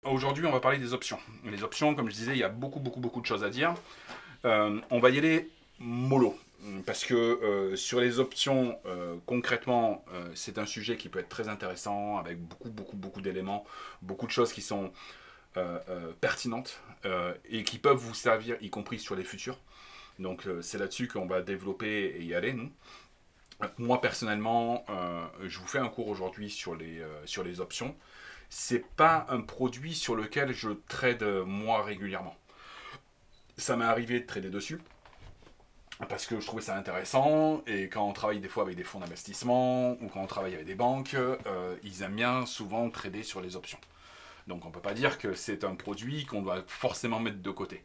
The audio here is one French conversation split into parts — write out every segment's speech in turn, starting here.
Aujourd'hui, on va parler des options. Les options, comme je disais, il y a beaucoup de choses à dire. On va y aller mollo. Parce que sur les options, concrètement, c'est un sujet qui peut être très intéressant, avec beaucoup d'éléments, beaucoup de choses qui sont pertinentes et qui peuvent vous servir, y compris sur les futurs. Donc c'est là-dessus qu'on va développer et y aller, nous. Moi, personnellement, je vous fais un cours aujourd'hui sur les options. C'est pas un produit sur lequel je trade moi régulièrement. Ça m'est arrivé de trader dessus parce que je trouvais ça intéressant et quand on travaille des fois avec des fonds d'investissement ou quand on travaille avec des banques, ils aiment bien souvent trader sur les options. Donc on peut pas dire que c'est un produit qu'on doit forcément mettre de côté.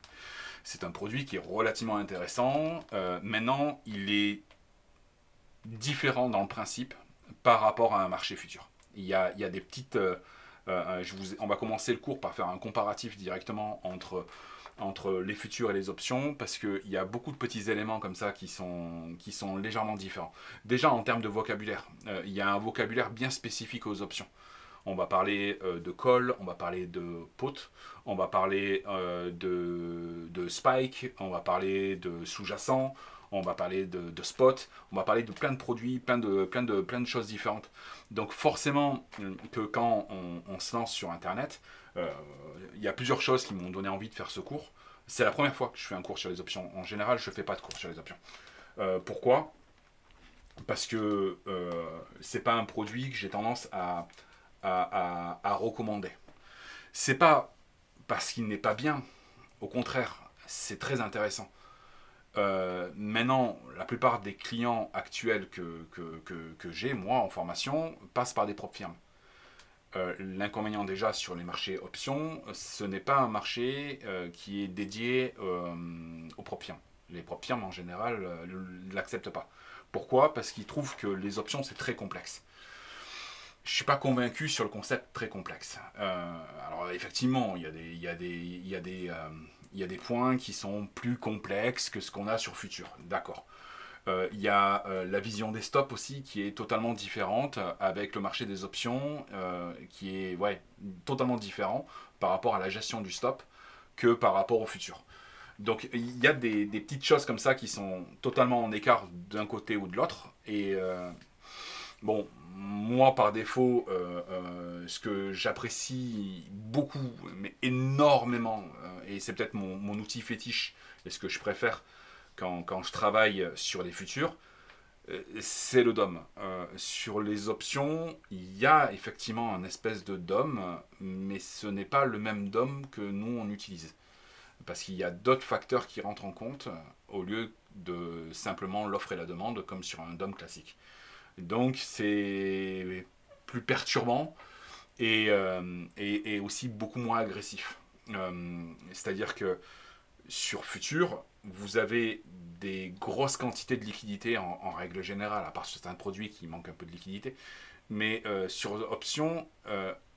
C'est un produit qui est relativement intéressant. Maintenant, il est différent dans le principe par rapport à un marché futur. Il y a des petites... on va commencer le cours par faire un comparatif directement entre les futurs et les options, parce qu'il y a beaucoup de petits éléments comme ça qui sont légèrement différents. Déjà en termes de vocabulaire, il y a un vocabulaire bien spécifique aux options. On va parler de call, on va parler de pot, on va parler de spike, on va parler de sous-jacent, on va parler de spot, on va parler de plein de produits, plein de choses différentes. Donc forcément que quand on se lance sur Internet, euh, il y a plusieurs choses qui m'ont donné envie de faire ce cours. C'est la première fois que je fais un cours sur les options. En général, je ne fais pas de cours sur les options. Pourquoi? Parce que c'est pas un produit que j'ai tendance à recommander. C'est pas parce qu'il n'est pas bien, au contraire, c'est très intéressant. Maintenant, la plupart des clients actuels que j'ai, moi, en formation, passent par des propres firmes. L'inconvénient déjà sur les marchés options, ce n'est pas un marché qui est dédié aux propres firmes. Les propres firmes, en général, ne l'acceptent pas. Pourquoi? Parce qu'ils trouvent que les options, c'est très complexe. Je ne suis pas convaincu sur le concept très complexe. Alors effectivement, il y a des points qui sont plus complexes que ce qu'on a sur Futur. D'accord. Il y a la vision des stops aussi qui est totalement différente avec le marché des options qui est totalement différent par rapport à la gestion du stop que par rapport au futur. Donc il y a des petites choses comme ça qui sont totalement en écart d'un côté ou de l'autre. Et bon, moi par défaut, ce que j'apprécie beaucoup, mais énormément, et c'est peut-être mon outil fétiche et ce que je préfère quand je travaille sur les futurs, c'est le DOM. Sur les options, il y a effectivement un espèce de DOM, mais ce n'est pas le même DOM que nous on utilise. Parce qu'il y a d'autres facteurs qui rentrent en compte au lieu de simplement l'offre et la demande comme sur un DOM classique. Donc c'est plus perturbant et aussi beaucoup moins agressif. C'est-à-dire que sur Futur, vous avez des grosses quantités de liquidités en règle générale, à part certains produits qui manquent un peu de liquidité. Mais sur option,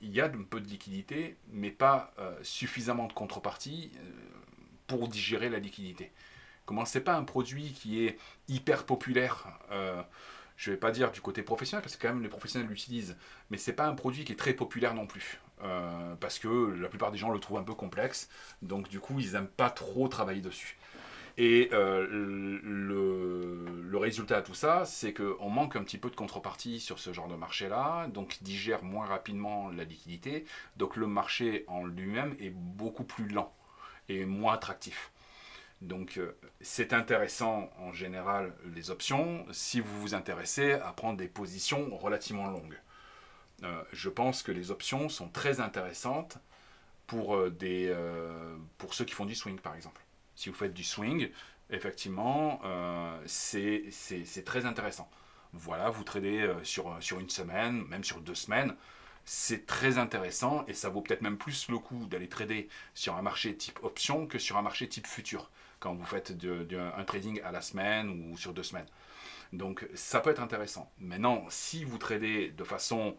il y a un peu de liquidité, mais pas suffisamment de contrepartie pour digérer la liquidité. Comment c'est pas un produit qui est hyper populaire, je ne vais pas dire du côté professionnel, parce que quand même les professionnels l'utilisent, mais c'est pas un produit qui est très populaire non plus. Parce que la plupart des gens le trouvent un peu complexe, donc du coup ils n'aiment pas trop travailler dessus. Et le résultat de tout ça, c'est qu'on manque un petit peu de contrepartie sur ce genre de marché-là, donc il digère moins rapidement la liquidité, donc le marché en lui-même est beaucoup plus lent et moins attractif. Donc c'est intéressant en général les options si vous vous intéressez à prendre des positions relativement longues. Je pense que les options sont très intéressantes pour ceux qui font du swing par exemple. Si vous faites du swing, effectivement, c'est très intéressant. Voilà, vous tradez sur une semaine, même sur 2 semaines, c'est très intéressant et ça vaut peut-être même plus le coup d'aller trader sur un marché type option que sur un marché type futur quand vous faites un trading à la semaine ou sur 2 semaines. Donc ça peut être intéressant. Maintenant, si vous tradez de façon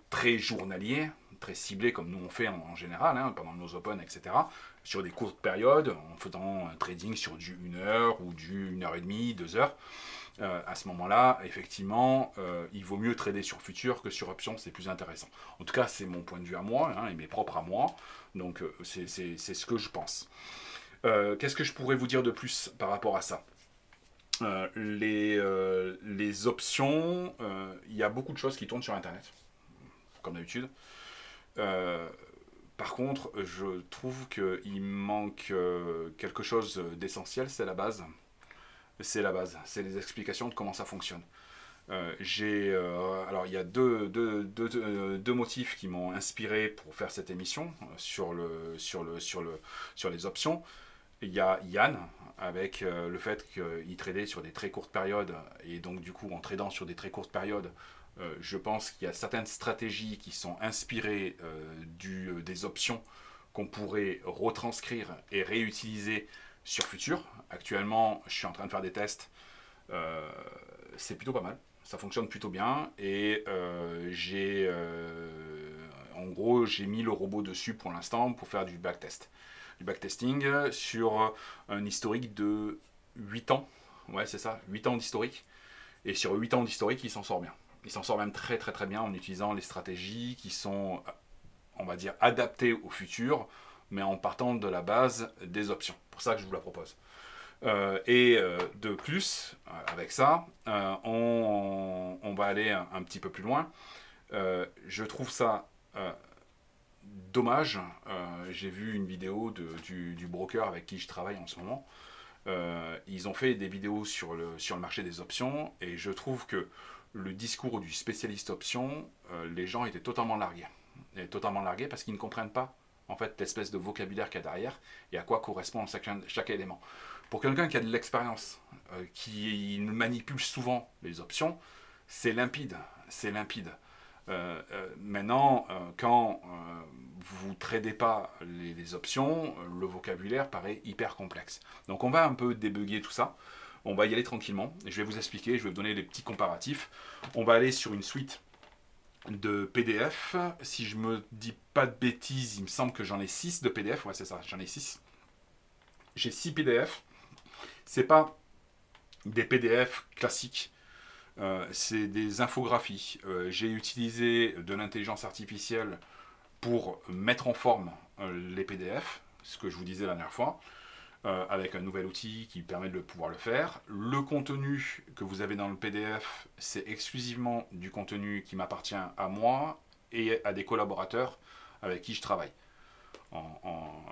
très journaliers, très ciblés comme nous on fait en général, hein, pendant nos open, etc., sur des courtes périodes, en faisant un trading sur du 1 heure ou du 1 heure et demie, 2 heures. À ce moment-là, effectivement, il vaut mieux trader sur futur que sur option, c'est plus intéressant. En tout cas, c'est mon point de vue à moi, hein, et mes propres à moi, donc c'est ce que je pense. Qu'est-ce que je pourrais vous dire de plus par rapport à ça? Les options, il y a beaucoup de choses qui tournent sur Internet, comme d'habitude. Par contre, je trouve qu'il manque quelque chose d'essentiel, c'est la base. C'est la base, c'est les explications de comment ça fonctionne. Alors, il y a deux motifs qui m'ont inspiré pour faire cette émission sur les options. Il y a Yann, avec le fait qu'il tradait sur des très courtes périodes, et donc du coup en tradant sur des très courtes périodes, je pense qu'il y a certaines stratégies qui sont inspirées des options qu'on pourrait retranscrire et réutiliser sur futur. Actuellement, je suis en train de faire des tests, c'est plutôt pas mal, ça fonctionne plutôt bien, et en gros j'ai mis le robot dessus pour l'instant pour faire du backtest. Du backtesting sur un historique de 8 ans. Ouais, c'est ça, 8 ans d'historique. Et sur 8 ans d'historique, il s'en sort bien. Il s'en sort même très très très bien en utilisant les stratégies qui sont, on va dire, adaptées au futur, mais en partant de la base des options. C'est pour ça que je vous la propose. De plus, avec ça, on va aller un petit peu plus loin. Je trouve ça dommage. J'ai vu une vidéo du broker avec qui je travaille en ce moment. Ils ont fait des vidéos sur le marché des options, et je trouve que le discours du spécialiste option, les gens étaient totalement largués. Et totalement largués parce qu'ils ne comprennent pas en fait l'espèce de vocabulaire qu'il y a derrière et à quoi correspond chaque élément. Pour quelqu'un qui a de l'expérience, qui manipule souvent les options, c'est limpide. C'est limpide. Maintenant, quand vous ne tradez pas les options, le vocabulaire paraît hyper complexe. Donc on va un peu débugger tout ça. On va y aller tranquillement. Et je vais vous expliquer, je vais vous donner les petits comparatifs. On va aller sur une suite de PDF. Si je me dis pas de bêtises, il me semble que j'en ai 6 de PDF. Ouais, c'est ça, j'en ai 6. J'ai 6 PDF. C'est pas des PDF classiques. C'est des infographies. J'ai utilisé de l'intelligence artificielle pour mettre en forme les PDF, ce que je vous disais la dernière fois, avec un nouvel outil qui permet de pouvoir le faire. Le contenu que vous avez dans le PDF, c'est exclusivement du contenu qui m'appartient à moi et à des collaborateurs avec qui je travaille.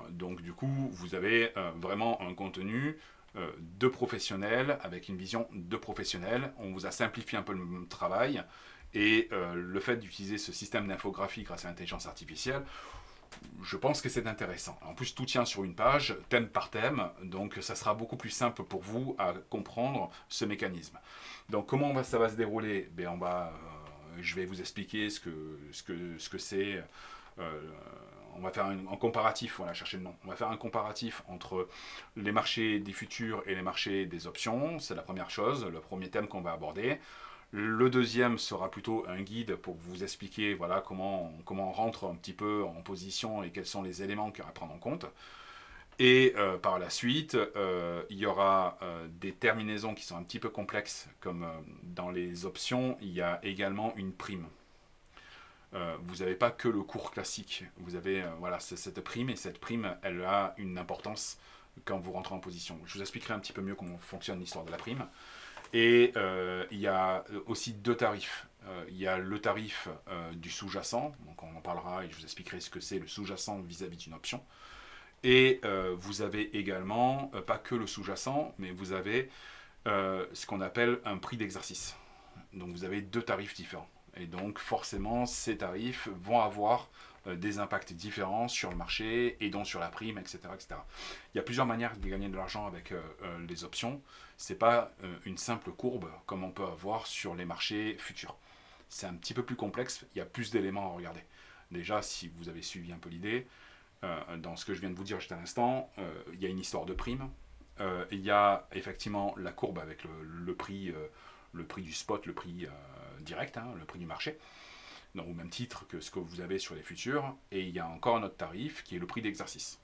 Donc du coup, vous avez vraiment un contenu de professionnels, avec une vision de professionnels. On vous a simplifié un peu le travail, et le fait d'utiliser ce système d'infographie grâce à l'intelligence artificielle, je pense que c'est intéressant. En plus, tout tient sur une page, thème par thème, donc ça sera beaucoup plus simple pour vous à comprendre ce mécanisme. Donc comment ça va se dérouler? Je vais vous expliquer ce que c'est. On va faire un comparatif, voilà, chercher le nom. On va faire un comparatif entre les marchés des futurs et les marchés des options. C'est la première chose, le premier thème qu'on va aborder. Le deuxième sera plutôt un guide pour vous expliquer, voilà, comment on rentre un petit peu en position et quels sont les éléments à prendre en compte. Et par la suite, il y aura des terminaisons qui sont un petit peu complexes, comme dans les options, il y a également une prime. Vous n'avez pas que le cours classique, vous avez voilà, cette prime, et cette prime, elle a une importance quand vous rentrez en position. Je vous expliquerai un petit peu mieux comment fonctionne l'histoire de la prime. Et il y a aussi deux tarifs. Il y a le tarif du sous-jacent, donc on en parlera et je vous expliquerai ce que c'est le sous-jacent vis-à-vis d'une option. Et vous avez également, pas que le sous-jacent, mais vous avez ce qu'on appelle un prix d'exercice. Donc vous avez deux tarifs différents. Et donc forcément, ces tarifs vont avoir des impacts différents sur le marché et donc sur la prime, etc., etc. Il y a plusieurs manières de gagner de l'argent avec les options. Ce n'est pas une simple courbe comme on peut avoir sur les marchés futurs. C'est un petit peu plus complexe, il y a plus d'éléments à regarder. Déjà, si vous avez suivi un peu l'idée, dans ce que je viens de vous dire juste à l'instant, il y a une histoire de prime. Il y a effectivement la courbe avec le prix du spot, le prix direct, hein, le prix du marché. donc au même titre que ce que vous avez sur les futurs, et il y a encore un autre tarif qui est le prix d'exercice.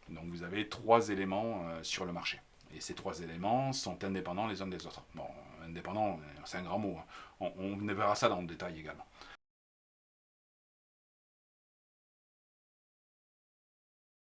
Donc vous avez 3 éléments sur le marché. Et ces 3 éléments sont indépendants les uns des autres. Bon, indépendants, c'est un grand mot. Hein. On verra ça dans le détail également.